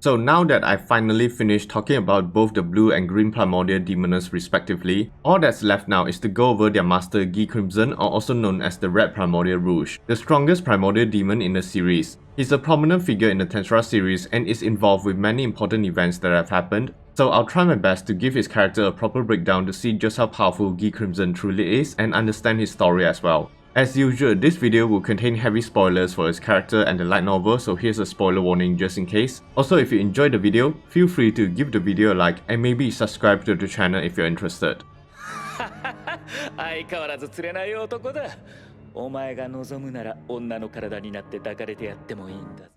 So now that I've finally finished talking about both the blue and green primordial demoness respectively, all that's left now is to go over their master Guy Crimson, or also known as the Red Primordial Rouge, the strongest primordial demon in the series. He's a prominent figure in the Tensura series and is involved with many important events that have happened, so I'll try my best to give his character a proper breakdown to see just how powerful Guy Crimson truly is and understand his story as well. As usual, this video will contain heavy spoilers for his character and the light novel, so here's a spoiler warning just in case. Also, if you enjoyed the video, feel free to give the video a like and maybe subscribe to the channel if you're interested. 相変わらず釣れない男だ。お前が望むなら女の体になって抱かれてやってもいいんだぜ。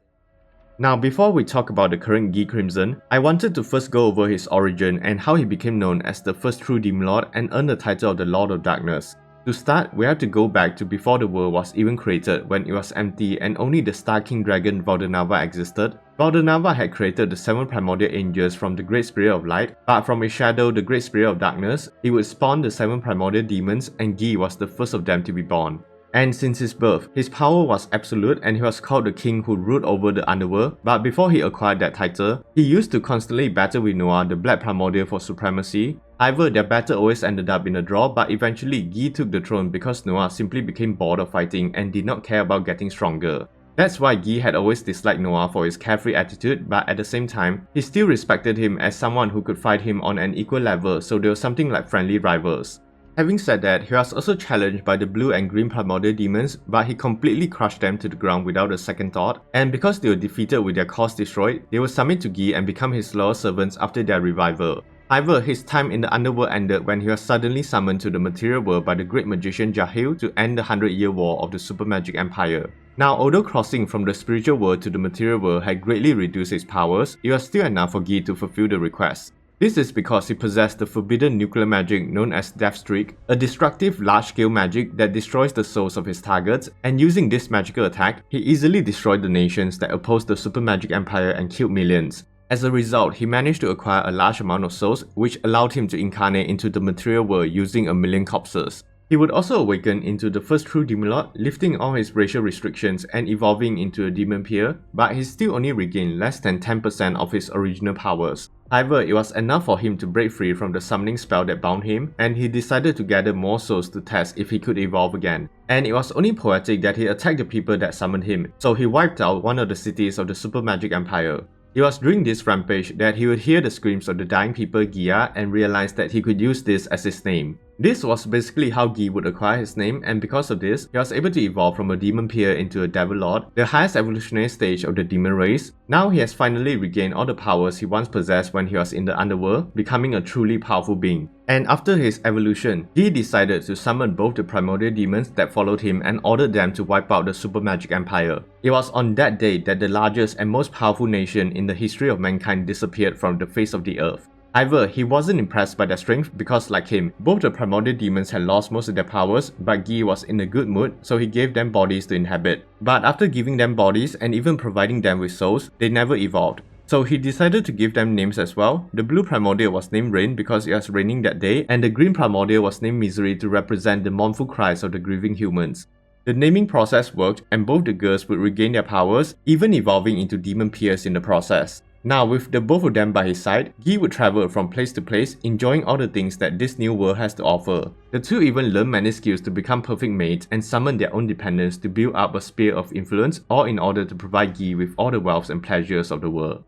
Now, before we talk about the current Guy Crimson, I wanted to first go over his origin and how he became known as the first true Demon Lord and earned the title of the Lord of Darkness. To start, we have to go back to before the world was even created, when it was empty and only the Star King Dragon Valdernava existed. Valdernava had created the 7 primordial angels from the Great Spirit of Light, but from his shadow, the Great Spirit of Darkness, he would spawn the 7 primordial demons, and Guy was the first of them to be born. And since his birth, his power was absolute and he was called the king who ruled over the underworld, but before he acquired that title, he used to constantly battle with Noah, the Black Primordial, for supremacy. However, their battle always ended up in a draw, but eventually Guy took the throne because Noah simply became bored of fighting and did not care about getting stronger. That's why Guy had always disliked Noah for his carefree attitude, but at the same time, he still respected him as someone who could fight him on an equal level, so they were something like friendly rivals. Having said that, he was also challenged by the blue and green primordial demons, but he completely crushed them to the ground without a second thought, and because they were defeated with their cause destroyed, they would submit to Guy and become his loyal servants after their revival. However, his time in the underworld ended when he was suddenly summoned to the material world by the great magician JAHIL to end the 100-year war of the Super Magic Empire. Now, although crossing from the spiritual world to the material world had greatly reduced his powers, it was still enough for Guy to fulfill the request. This is because he possessed the forbidden nuclear magic known as Death Streak, a destructive large-scale magic that destroys the souls of his targets, and using this magical attack, he easily destroyed the nations that opposed the Super Magic Empire and killed millions. As a result, he managed to acquire a large amount of souls, which allowed him to incarnate into the material world using 1,000,000 corpses. He would also awaken into the first true Demon Lord, lifting all his racial restrictions and evolving into a demon peer, but he still only regained less than 10% of his original powers. However, it was enough for him to break free from the summoning spell that bound him, and he decided to gather more souls to test if he could evolve again. And it was only poetic that he attacked the people that summoned him, so he wiped out one of the cities of the Super Magic Empire. It was during this rampage that he would hear the screams of the dying people Gia and realize that he could use this as his name. This was basically how Guy would acquire his name, and because of this, he was able to evolve from a demon peer into a devil lord, the highest evolutionary stage of the demon race. Now he has finally regained all the powers he once possessed when he was in the underworld, becoming a truly powerful being. And after his evolution, he decided to summon both the primordial demons that followed him and ordered them to wipe out the Super Magic Empire. It was on that day that the largest and most powerful nation in the history of mankind disappeared from the face of the earth. However, he wasn't impressed by their strength because, like him, both the primordial demons had lost most of their powers, but Guy was in a good mood, so he gave them bodies to inhabit. But after giving them bodies and even providing them with souls, they never evolved. So he decided to give them names as well. The blue primordial was named Raine because it was raining that day, and the green primordial was named Mizeri to represent the mournful cries of the grieving humans. The naming process worked, and both the girls would regain their powers, even evolving into demon peers in the process. Now, with the both of them by his side, Guy would travel from place to place, enjoying all the things that this new world has to offer. The two even learned many skills to become perfect maids and summon their own dependents to build up a sphere of influence, all in order to provide Guy with all the wealth and pleasures of the world.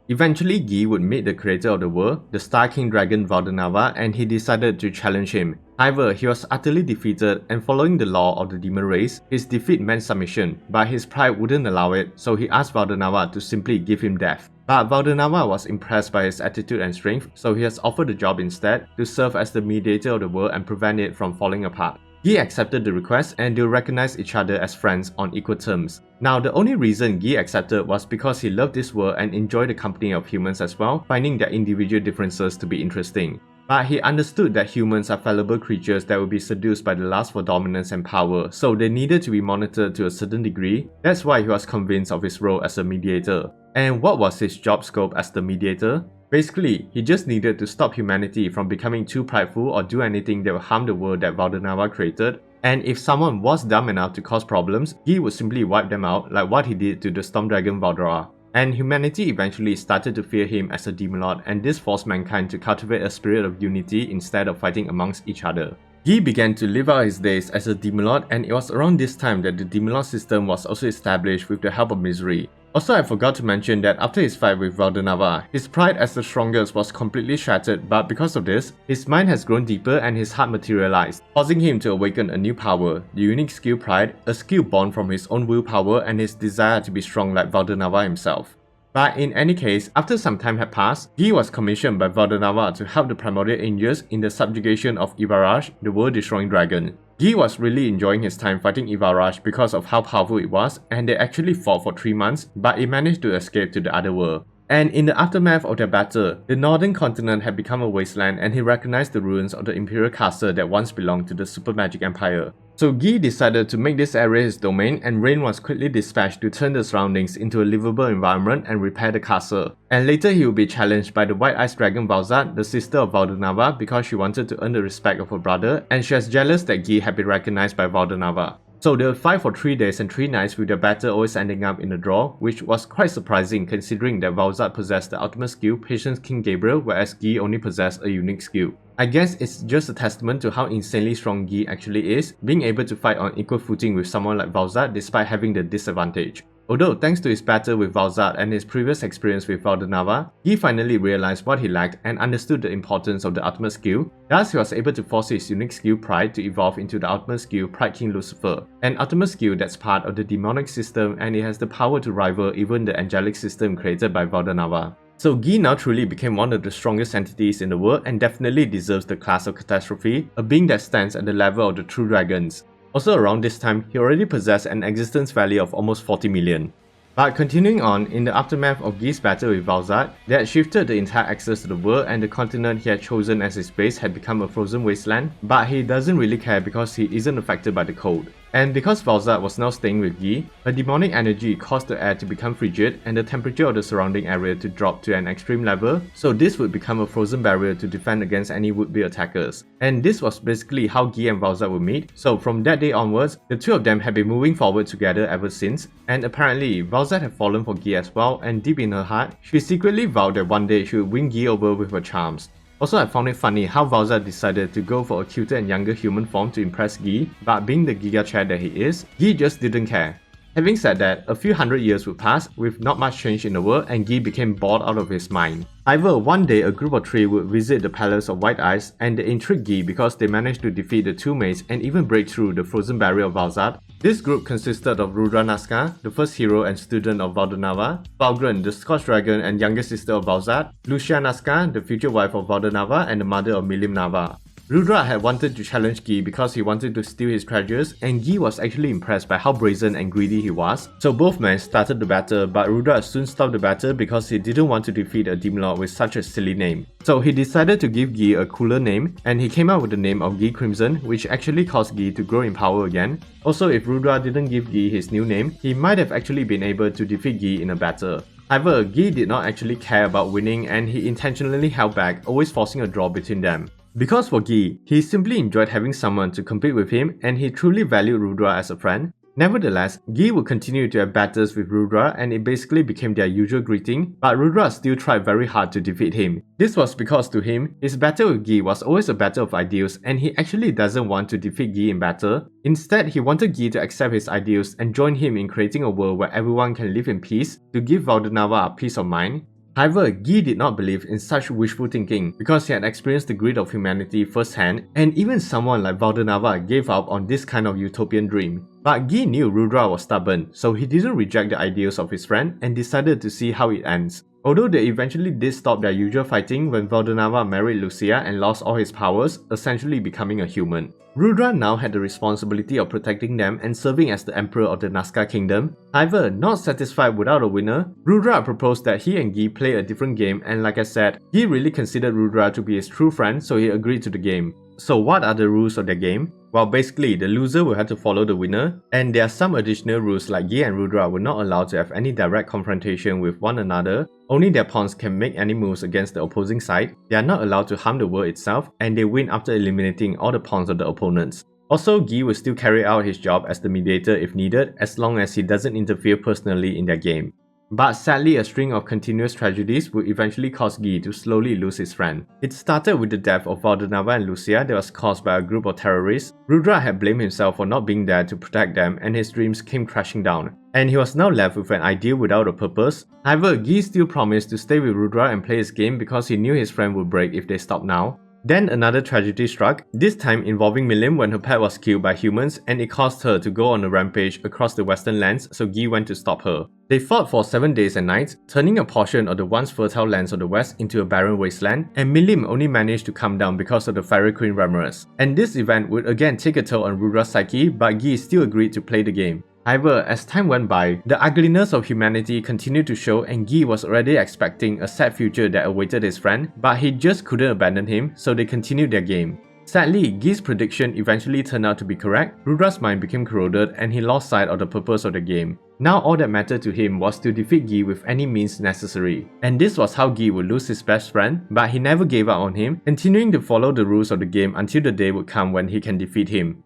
Eventually, Guy would meet the creator of the world, the Star King Dragon Valdernava, and he decided to challenge him. However, he was utterly defeated, and following the law of the demon race, his defeat meant submission, but his pride wouldn't allow it, so he asked Valdernava to simply give him death. But Valdernava was impressed by his attitude and strength, so he has offered the job instead to serve as the mediator of the world and prevent it from falling apart. Guy accepted the request and they recognized each other as friends on equal terms. Now, the only reason Guy accepted was because he loved this world and enjoyed the company of humans as well, finding their individual differences to be interesting. But he understood that humans are fallible creatures that will be seduced by the lust for dominance and power, so they needed to be monitored to a certain degree. That's why he was convinced of his role as a mediator. And what was his job scope as the mediator? Basically, he just needed to stop humanity from becoming too prideful or do anything that would harm the world that Valdernava created. And if someone was dumb enough to cause problems, he would simply wipe them out like what he did to the Storm Dragon Valdora. and humanity eventually started to fear him as a demon lord, and this forced mankind to cultivate a spirit of unity instead of fighting amongst each other. Ghee began to live out his days as a demon lord, and it was around this time that the demon lord system was also established with the help of Mizeri. Also, I forgot to mention that after his fight with Valdonava, his pride as the strongest was completely shattered, but because of this, his mind has grown deeper and his heart materialized, causing him to awaken a new power, the unique skill Pride, a skill born from his own willpower and his desire to be strong like Valdonava himself. But in any case, after some time had passed, Ghee was commissioned by Valdonava to help the Primordial Angels in the subjugation of Ivaraj, the world-destroying dragon. Ghee was really enjoying his time fighting Ivaraj because of how powerful it was, and they actually fought for 3 months, but it managed to escape to the other world. And in the aftermath of their battle, the northern continent had become a wasteland, and he recognized the ruins of the imperial castle that once belonged to the Super Magic Empire. So Ghee decided to make this area his domain, and Raine was quickly dispatched to turn the surroundings into a livable environment and repair the castle. And later he would be challenged by the white-eyed dragon Valzad, the sister of Valdonava, because she wanted to earn the respect of her brother, and she was jealous that Ghee had been recognized by Valdonava. So they would fight for 3 days and 3 nights, with their battle always ending up in a draw, which was quite surprising considering that Valzad possessed the ultimate skill, Patience King Gabriel, whereas Ghee only possessed a unique skill. I guess it's just a testament to how insanely strong Ghee actually is, being able to fight on equal footing with someone like Valzad despite having the disadvantage. Although thanks to his battle with Valzad and his previous experience with Valdonava, Ghee finally realized what he lacked and understood the importance of the ultimate skill. Thus, he was able to force his unique skill Pride to evolve into the ultimate skill Pride King Lucifer, an ultimate skill that's part of the demonic system, and it has the power to rival even the angelic system created by Valdonava. So Ghee now truly became one of the strongest entities in the world and definitely deserves the class of Catastrophe, a being that stands at the level of the true dragons. Also around this time, he already possessed an existence value of almost 40 million. But continuing on, in the aftermath of Ghee's battle with Valzad, they had shifted the entire access to the world, and the continent he had chosen as his base had become a frozen wasteland, but he doesn't really care because he isn't affected by the cold. And because Valzad was now staying with Ghee, a demonic energy caused the air to become frigid and the temperature of the surrounding area to drop to an extreme level, so this would become a frozen barrier to defend against any would-be attackers. And this was basically how Ghee and Valzad would meet, so from that day onwards, the two of them had been moving forward together ever since, and apparently Valzad had fallen for Ghee as well, and deep in her heart, she secretly vowed that one day she would win Ghee over with her charms. Also, I found it funny how Valzad decided to go for a cuter and younger human form to impress Ghee, but being the Giga Chad that he is, Ghee just didn't care. Having said that, a few hundred years would pass with not much change in the world, and Ghee became bored out of his mind. However, one day a group of 3 would visit the Palace of White Eyes, and they intrigued Ghee because they managed to defeat the 2 maids and even break through the frozen barrier of Valzad. This group consisted of Rudra Nazca, the first hero and student of Valdonava, Valgren, the Scorched Dragon and younger sister of Valzad, Lucia Nazca, the future wife of Valdonava and the mother of Milim Nava. Rudra had wanted to challenge Ghee because he wanted to steal his treasures, and Ghee was actually impressed by how brazen and greedy he was. So both men started the battle, but Rudra soon stopped the battle because he didn't want to defeat a demon lord with such a silly name. So he decided to give Ghee a cooler name, and he came up with the name of Guy Crimson, which actually caused Ghee to grow in power again. Also, if Rudra didn't give Ghee his new name, he might have actually been able to defeat Ghee in a battle. However, Ghee did not actually care about winning, and he intentionally held back, always forcing a draw between them. Because for Ghee, he simply enjoyed having someone to compete with him, and he truly valued Rudra as a friend. Nevertheless, Ghee would continue to have battles with Rudra, and it basically became their usual greeting, but Rudra still tried very hard to defeat him. This was because to him, his battle with Ghee was always a battle of ideals, and he actually doesn't want to defeat Ghee in battle. Instead, he wanted Ghee to accept his ideals and join him in creating a world where everyone can live in peace, to give Valdonava a peace of mind. However, Ghee did not believe in such wishful thinking because he had experienced the greed of humanity firsthand, and even someone like Valdonava gave up on this kind of utopian dream. But Ghee knew Rudra was stubborn, so he didn't reject the ideals of his friend and decided to see how it ends. Although they eventually did stop their usual fighting when Valdonava married Lucia and lost all his powers, essentially becoming a human. Rudra now had the responsibility of protecting them and serving as the emperor of the Nazca kingdom. However, not satisfied without a winner, Rudra proposed that he and Ghee play a different game, and like I said, Ghee really considered Rudra to be his true friend, so he agreed to the game. So what are the rules of the game? Well, basically, the loser will have to follow the winner, and there are some additional rules like Ghee and Rudra were not allowed to have any direct confrontation with one another. Only their pawns can make any moves against the opposing side. They are not allowed to harm the world itself, and they win after eliminating all the pawns of the opponents. Also, Ghee will still carry out his job as the mediator if needed, as long as he doesn't interfere personally in their game. But sadly, a string of continuous tragedies would eventually cause Guy to slowly lose his friend. It started with the death of Valdenava and Lucia that was caused by a group of terrorists. Rudra had blamed himself for not being there to protect them, and his dreams came crashing down. And he was now left with an idea without a purpose. However, Guy still promised to stay with Rudra and play his game because he knew his friend would break if they stopped now. Then another tragedy struck, this time involving Milim when her pet was killed by humans and it caused her to go on a rampage across the western lands, so Guy went to stop her. They fought for 7 days and nights, turning a portion of the once fertile lands of the west into a barren wasteland, and Milim only managed to come down because of the Fairy Queen Ramorous. And this event would again take a toll on Rudra's psyche, but Guy still agreed to play the game. However, as time went by, the ugliness of humanity continued to show and Guy was already expecting a sad future that awaited his friend, but he just couldn't abandon him, so they continued their game. Sadly, Guy's prediction eventually turned out to be correct. Rudra's mind became corroded and he lost sight of the purpose of the game. Now all that mattered to him was to defeat Guy with any means necessary. And this was how Guy would lose his best friend, but he never gave up on him, continuing to follow the rules of the game until the day would come when he can defeat him.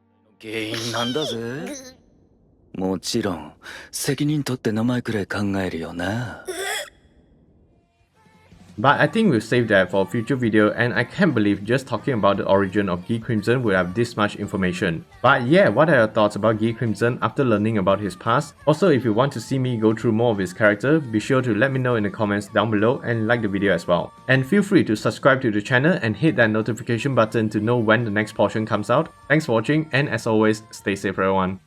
もちろん責任取って名前くらい考えるよな。 But I think we'll save that for a future video, and I can't believe just talking about the origin of Guy Crimson would have this much information. But yeah, what are your thoughts about Guy Crimson after learning about his past? Also, if you want to see me go through more of his character, be sure to let me know in the comments down below and like the video as well. And feel free to subscribe to the channel and hit that notification button to know when the next portion comes out. Thanks for watching, and as always, stay safe everyone.